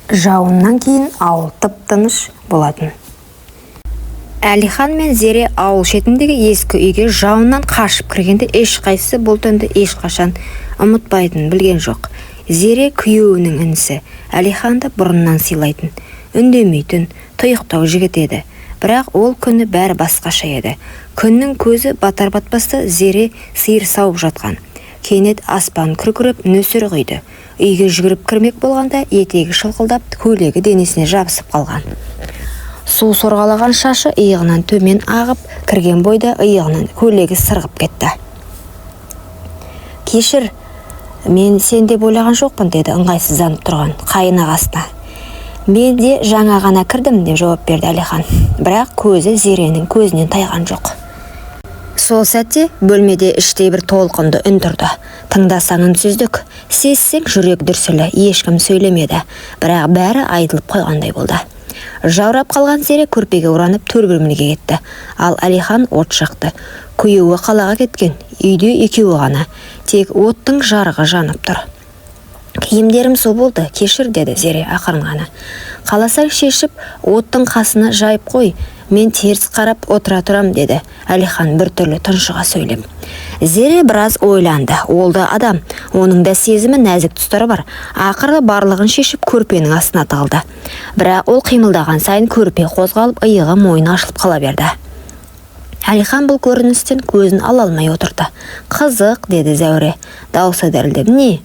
Жауыннан кейін ауыл тып-тыныш болатын. Әлихан мен Зере ауыл шетіндегі ескі үйге жауыннан қашып кіргенде ешқайсысы бұл түнді ешқашан ұмытпайтынын білген жоқ. Зере күйеуінің інісі, Әлиханды бұрыннан сыйлайтын, үндемейтін, тұйықтау жігіт еді. Бірақ ол күні бәрі басқаша еді. Күннің көзі батар-батпаста Зере сиыр сауып жатқан. Кенет аспан күркіреп нөсер құйды. Үйге жүгіріп кірмек болғанда етегі шылқылдап, көйлегі денесіне жабысып қалған. Су сорғалаған шашы иығынан төмен ағып, кірген бойда иығынан көйлегі сырғып кетті. «Кешір, мен сен деп ойлаған жоқпын», деді ыңғайсызданып тұрған қайын ағасына. «Мен де жаңа ғана кірдім», деп жауап берді Әлихан. Бірақ көзі Зеренің көзінен тайған жоқ. Сол сәтте бөлмеде іштей бір толқынды үн тұрды. Тыңдасаң үнсіздік, сезсең жүрек дүрсілі, ешкім сөйлемеді. Бірақ бәрі айтылып қойғандай болды. Жаурап қалған Зере көрпеге оранып төр бөлмеге кетті. Ал Әлихан от жақты. Күйеуі қалаға кеткен, үйде екеуі ғана. Тек оттың жарығы жанып тұр. «Киімдерім су болды, кешір», деді Зере ақырын ғана. «Қаласаң шешіп, оттың қасына жайып қой, мен теріс қарап отыра тұрам», деді Әлихан біртүрлі тұншыға сөйлеп. Зере біраз ойланды. Ол да адам, оның да сезімі нәзік тұстары бар. Ақыры барлығын шешіп көрпенің астына тығылды. Бірақ ол қимылдаған сайын көрпе қозғалып, иығы мойны ашылып қала берді. Әлихан бұл көріністен көзін ала алмай отырды. «Қызық», деді Зәуре, даусы дірілдеп. «Не?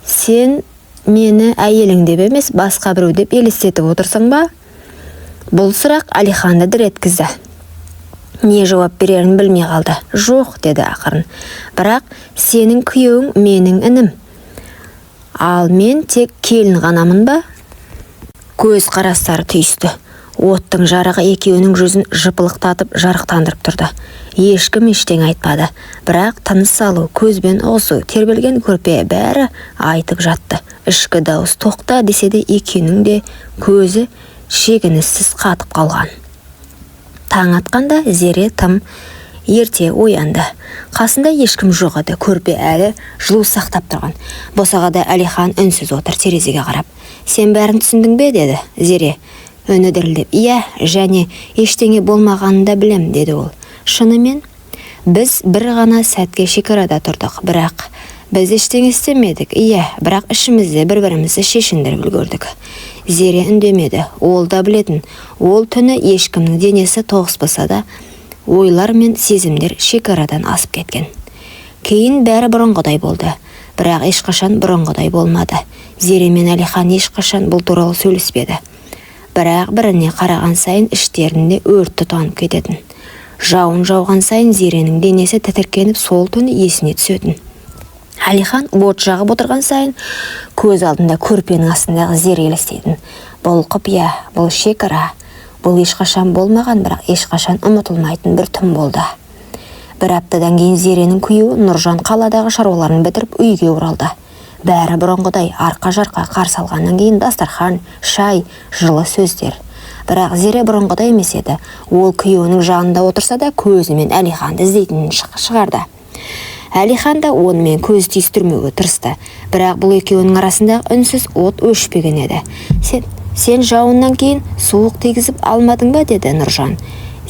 Сен мені әйелің деп емес, басқа біреу деп елестетіп отырсың ба?» Бұл сұрақ Әлиханды дір еткізді. Не жауап берерін білмей қалды. «Жоқ», деді ақырын. «Бірақ сенің күйеуің менің інім. Ал мен тек келін ғанамын ба?» Көз қарастары түйісті. Оттың жарығы екеуінің жүзін жыпылықтатып жарықтандырып тұрды. Ешкім ештеңе айтпады. Бірақ тыныс алу, көзбен ұғысу, тербелген көрпе бәрі айтып жатты. Ішкі дауыс тоқта десе де екеуінің де көзі шегініссіз қатып қалған. Таң атқанда Зере тым ерте оянды. Қасында ешкім жоқ еді. Көрпе әлі жылу сақтап тұрған. Босағада Әлихан үнсіз отыр, терезеге қарап. «Сен бәрін түсіндің бе?» деді Зере. Үні дірілдеп. «Иә, және ештеңе болмағанын да білем», деді ол. «Шынымен, біз бір ғана сәтке шекарада тұрдық, бірақ біз ештеңе істемедік. Иә, бірақ ішімізде бір-бірімізді шешіндіріп үлгердік». Зере үндемеді. Ол да білетін. Ол түні ешкімнің денесі тоғыспаса да, ойлар мен сезімдер шекарадан асып кеткен. Кейін бәрі бұрынғыдай болды. Бірақ ешқашан бұрынғыдай болмады. Зере мен Әлихан ешқашан бұл туралы сөйлеспеді. Бірақ біріне қараған сайын іштерінде өрт тұтанып кететін. Жауын жауған сайын Зеренің денесі тітіркеніп, сол түні есіне түсетін. Әлихан от жағып отырған сайын көз алдында көрпенің астындағы Зере елестейтін. Бұл құпия, бұл шекара, бұл ешқашан болмаған, бірақ ешқашан ұмытылмайтын бір түн болды. Бір аптадан кейін Зеренің күйеуі Нұржан қаладағы шаруаларын бітіріп үйге оралды. Бәрі бұрынғыдай арқа-жарқа қарсы алғаннан кейін дастархан, шай, жылы сөздер. Бірақ Зере бұрынғыдай емес еді. Ол күйеуінің жанында отырса да көзімен Әлиханды іздейтінін шығарды. Әлихан да онымен көз түйістірмеуге тырысты. Бірақ бұл екеуінің арасындағы үнсіз от өшпеген еді. Сен жауыннан кейін суық тигізіп алмадың ба? Деді Нұржан.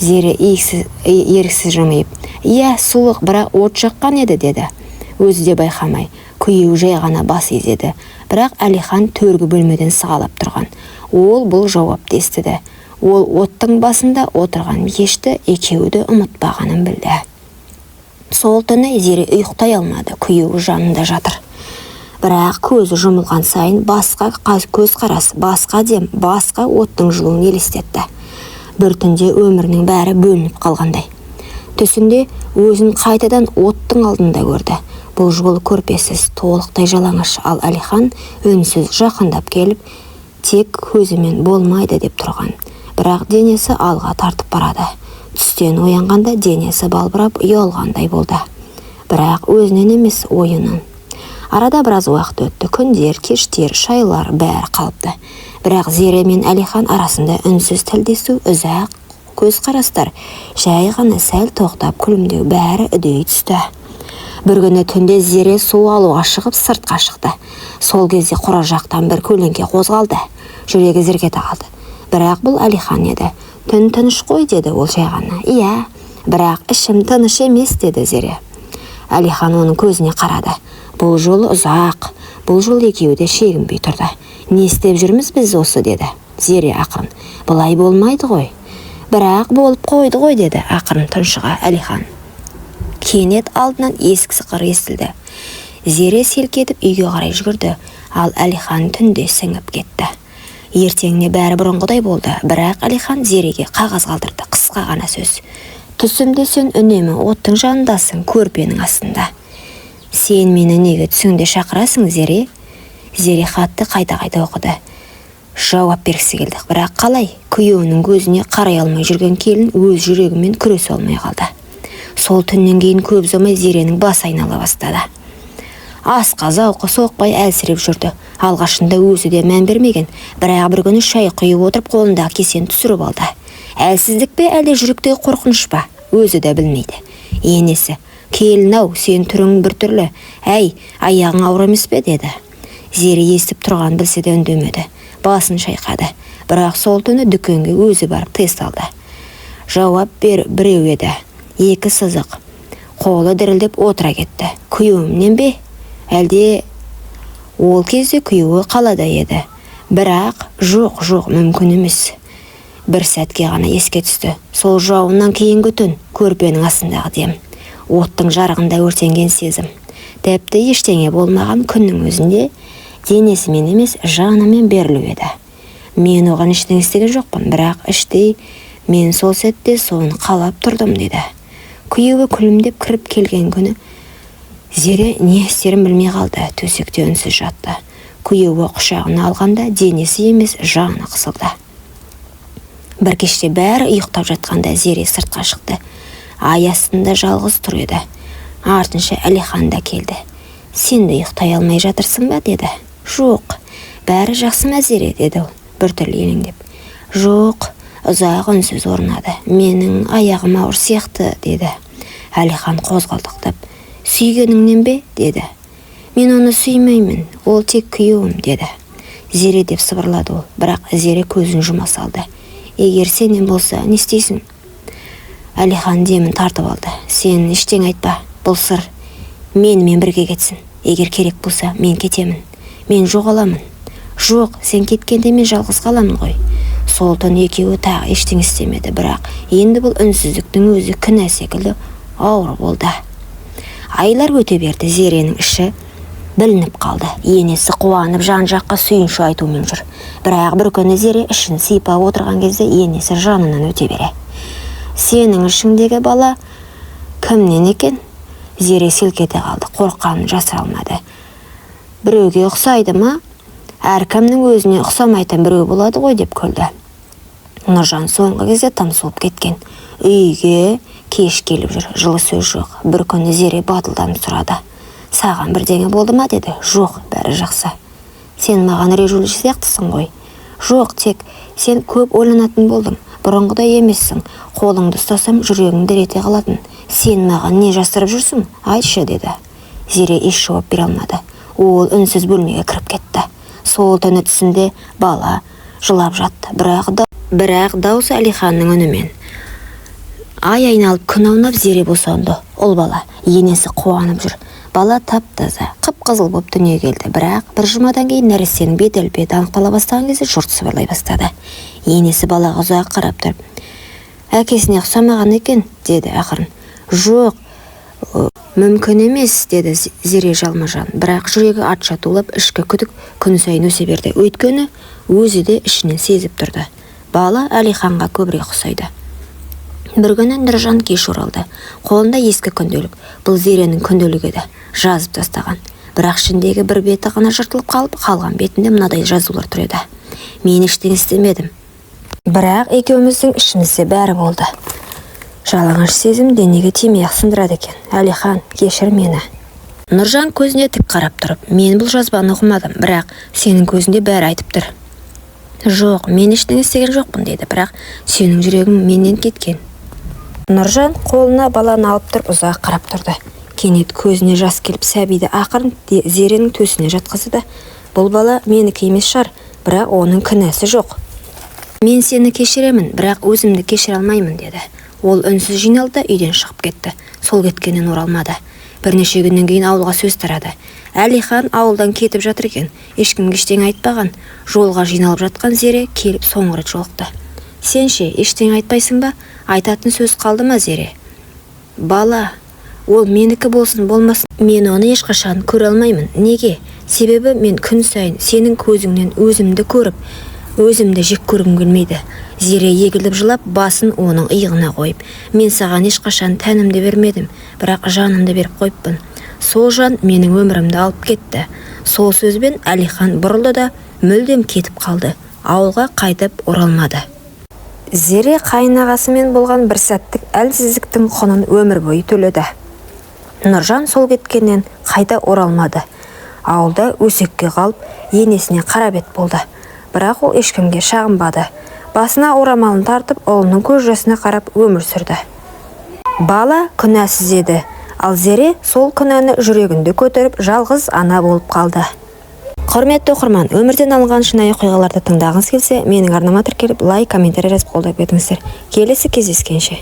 Зере еріксіз жымиып. Иә, суық, бірақ от жаққан еді, деді. Өзі де байқамай. Күйеуі жай ғана бас изеді. Бірақ Әлихан төргі бөлмеден сығалап тұрған. Ол бұл жауапты естіді. Ол оттың басында отырған ешті екеуді ұмытпағанын білді. Сол түні Зере ұйықтай алмады. Күйеуі жанында жатыр. Бірақ көзі жұмылған сайын басқа көз қарас, басқа дем, басқа оттың жылуын елестетті. Бір түнде өмірінің бәрі бөлініп қалғандай. Түсінде өзін қайтадан оттың алдында көрді. Бұл жолы көрпесіз, толықтай жалаңаш, ал Әлихан үнсіз жақындап келіп, тек көзімен болмайды деп тұрған. Бірақ денесі алға тартып барады. Түстен оянғанда денесі балбырап ұялғандай болды. Бірақ өзінен емес, ойынан. Арада біраз уақыт өтті. Күндер, кештер, шайлар бәрі қалыпты. Бірақ Зере мен Әлихан арасында үнсіз тілдесу, ұзақ көз қарастар, жай ғана сәл тоқтап күлімдеу бәрі үдей түсті. Бір күні түнде Зере су алуға шығып сыртқа шықты. Сол кезде қора жақтан бір көлеңке қозғалды. Жүрегі зірк ете қалды. Бірақ бұл Әлихан еді. Түн тыныш қой, деді ол жай ғана. Иә, бірақ ішім тыныш емес, деді Зере. Әлихан оның көзіне қарады. Бұл жолы ұзақ, бұл жол екеуі де шегінбей тұрды. Не істеп жүрміз біз осы, деді Зере ақырын. Бұлай болмайды ғой. Бірақ болып қойды ғой, деді ақырын тұншыға Әлихан. Кенет алдынан есік сықыр естілді. Зере селк етіп үйге қарай жүгірді, ал Әлихан түнде сіңіп кетті. Ертеңіне бәрі бұрынғыдай болды, бірақ Әлихан Зереге қағаз қалдырды, қысқа ғана сөз. Түсімде сен үнемі оттың жанындасың, көрпенің астында. Сен мені неге түсіңде шақырасың, Зере? Зере хатты қайта-қайта оқыды. Жауап бергісі келді, бірақ қалай? Күйеуінің көзіне қарай алмай жүрген келін өз жүрегімен күресе алмай қалды. Сол түннен кейін көп ұзамай Зеренің бас айнала бастады. Асқа зауқы соқпай әлсіреп жүрді. Алғашында өзі де мән бермеген, бірақ бір күні шай құйып отырып қолындағы кесені түсіріп алды. Әлсіздік пе, әлде жүректегі қорқыныш па? Өзі де білмейді. Енесі, келін-ау, сен түрің бір түрлі. Әй, аяғың ауыр емес пе, деді. Зере естіп тұрған білсе де үндемеді. Басын шайқады. Бірақ сол түні дүкенге өзі барып тест алды. Жауап біреу еді. Екі сызық. Қолы дірілдеп отыра кетті. Күйеуімнен бе? Әлде ол кезде күйеуі қалада еді. Бірақ жоқ, мүмкін емес. Бір сәтке ғана еске түсті. Сол жауыннан кейінгі түн, көрпенің астындағы дем. Оттың жарығында өртенген сезім. Тіпті ештеңе болмаған күннің өзінде денесімен емес, жанымен берілу еді. Мен оған ештеңе істеген жоқпын, бірақ іштей мен сол сәтте соны қалап тұрдым, деді. Күйеуі күлімдеп кіріп келген күні Зере не істерін білмей қалды, төсекте үнсіз жатты. Күйеуі құшағына алғанда денесі емес, жаны қысылды. Бір кеште бәрі ұйықтап жатқанда Зере сыртқа шықты. Ай астында жалғыз тұр еді. Артынша Әлихан да келді. Сен де ұйықтай алмай жатырсың ба, деді. Жоқ, бәрі жақсы ма, Зере, деді ол, біртүрлі елеңдеп. Жоқ, ұзақ үнсіз орнады. Менің аяғым ауыр сияқты, деді. Әлихан қозғалдықтап. Сүйгеніңнен бе, деді. Мен оны сүймеймін, ол тек күйеуім, деді. Зере деп сыбырлады ол, бірақ Зере көзін жұма салды. Егер сенен болса, не істейсің? Әлихан демін тартып алды. Сен ештеңе айтпа, бұл сыр. Менімен бірге кетсін. Егер керек болса, мен кетемін. Мен жоғаламын. Жоқ, сен кеткенде мен жалғыз қаламын ғой. Сол түн екеуі тағы ештеңе істемеді, бірақ енді бұл үнсіздіктің өзі күнә секілді ауыр болды. Айлар өте берді, Зеренің іші білініп қалды. Енесі қуанып жан-жаққа сүйінші айтумен жүр. Бірақ бір күні Зере ішін сипап отырған кезде енесі жанынан өте бере. Сенің ішіңдегі бала кімнен екен? Зере селк ете қалды, қорыққанын жасыра алмады. Біреуге ұқсайды ма? Әркімнің өзіне ұқсамайтын біреу болады ғой, деп күлді. Нұржан соңғы кезде тамсылып кеткен. Үйге кеш келіп жүр, жылы сөз жоқ. Бір күні Зере батылданып сұрады. Саған бірдеңе болды ма, деді. Жоқ, бәрі жақсы. Сен маған режулі сияқтысың ғой. Жоқ, тек сен көп ойланатын болдың. Бұрынғыдай емессің. Қолыңды ұстасам жүрегің дір ете қалатын. Сен маған не жасырып жүрсің? Айтшы, деді. Зере еш жауап бере алмады. Ол үнсіз бөлмеге кіріп кетті. Сол түні түсінде бала жылап жатты. Бірақ даусы Әлиханның үнімен. Ай айналып күн аунап Зере босанды. Ол бала енесі қуанып жүр. Бала тап-таза, қып-қызыл боп дүниеге келді. Бірақ бір жұмадан кейін нәрестенің бет-әлпеті анықтала бастаған кезде жұрт сыбырлай бастады. Енесі балаға ұзақ қарап тұрып, әкесіне ұқсамаған екен, деді ақырын. Жоқ, мүмкін емес, деді Зере жалма-жан. Бірақ жүрегі атша тулап, ішкі күдік күн сайын өсе берді. Өйткені өзі де ішінен сезіп тұрды. Бала Әлиханға көбірек ұқсайды. Бір күні Нұржан кеш оралды. Қолында ескі күнделік. Бұл Зеренің күнделігі еді. Жазып тастаған. Бірақ ішіндегі бір беті ғана жыртылып қалған бетінде мынадай жазулар тұр еді. Мен ештеңе істемедім. Бірақ екеуміздің ішімізде бәрі болды. Жалаңаш сезім денеге тимей-ақ сындырады екен. Әлихан, кешір мені. Нұржан көзіне тік қарап тұрып, мен бұл жазбаны оқымадым, бірақ сенің көзінде бәрі айтып тұр. Жоқ, мен ештеңе істеген жоқпын, деді, бірақ сенің жүрегің менен кеткен. Нұржан қолына баланы алып тұрып ұзақ қарап тұрды. Кенет көзіне жас келіп сәбиді ақырын Зеренің төсіне жатқызды. Бұл бала менікі емес шығар, бірақ оның кінәсі жоқ. Мен сені кешіремін, бірақ өзімді кешіре алмаймын деді. Ол үнсіз жиналды, үйден шығып кетті. Сол кеткеннен оралмады. Бірнеше күннен кейін ауылға сөз тарады. Әлихан ауылдан кетіп жатыр екен. Ешкімге ештеңе айтпаған. Жолға жиналып жатқан Зере келіп соңғы рет жолықты. Сен ше, ештеңе айтпайсың ба? Айтатын сөз қалды ма, Зере? Бала, ол менікі болсын болмасын, мен оны ешқашан көре алмаймын. Неге? Себебі мен күн сайын сенің көзіңнен өзімді көріп, өзімді жек көргім келмейді. Зере егіліп жылап, басын оның иығына қойып, мен саған ешқашан тәнімді бермедім, бірақ жанымды беріп қойыппын. Сол жан менің өмірімді алып кетті. Сол сөзбен Әлихан бұрылды да мүлдем кетіп қалды. Ауылға қайтып оралмады. Зере қайынағасымен болған бір сәттік әлсіздіктің құнын өмір бойы төледі. Нұржан сол кеткеннен қайта оралмады. Ауылда өсекке қалып, енесіне қарабет болды. Бірақ ол ешкімге шағынбады. Басына орамалын тартып, ұлының көз жасына қарап өмір сүрді. Бала күнәсіз еді, ал Зере сол күнәні жүрегінде көтеріп, жалғыз ана болып қалды. Құрметті оқырман, өмірден алынған шынайы оқиғаларды тыңдағыңыз келсе, менің арнама тіркеліп, лайк, комментарий жазып қолдап кетіңіздер. Келесі кездескенше.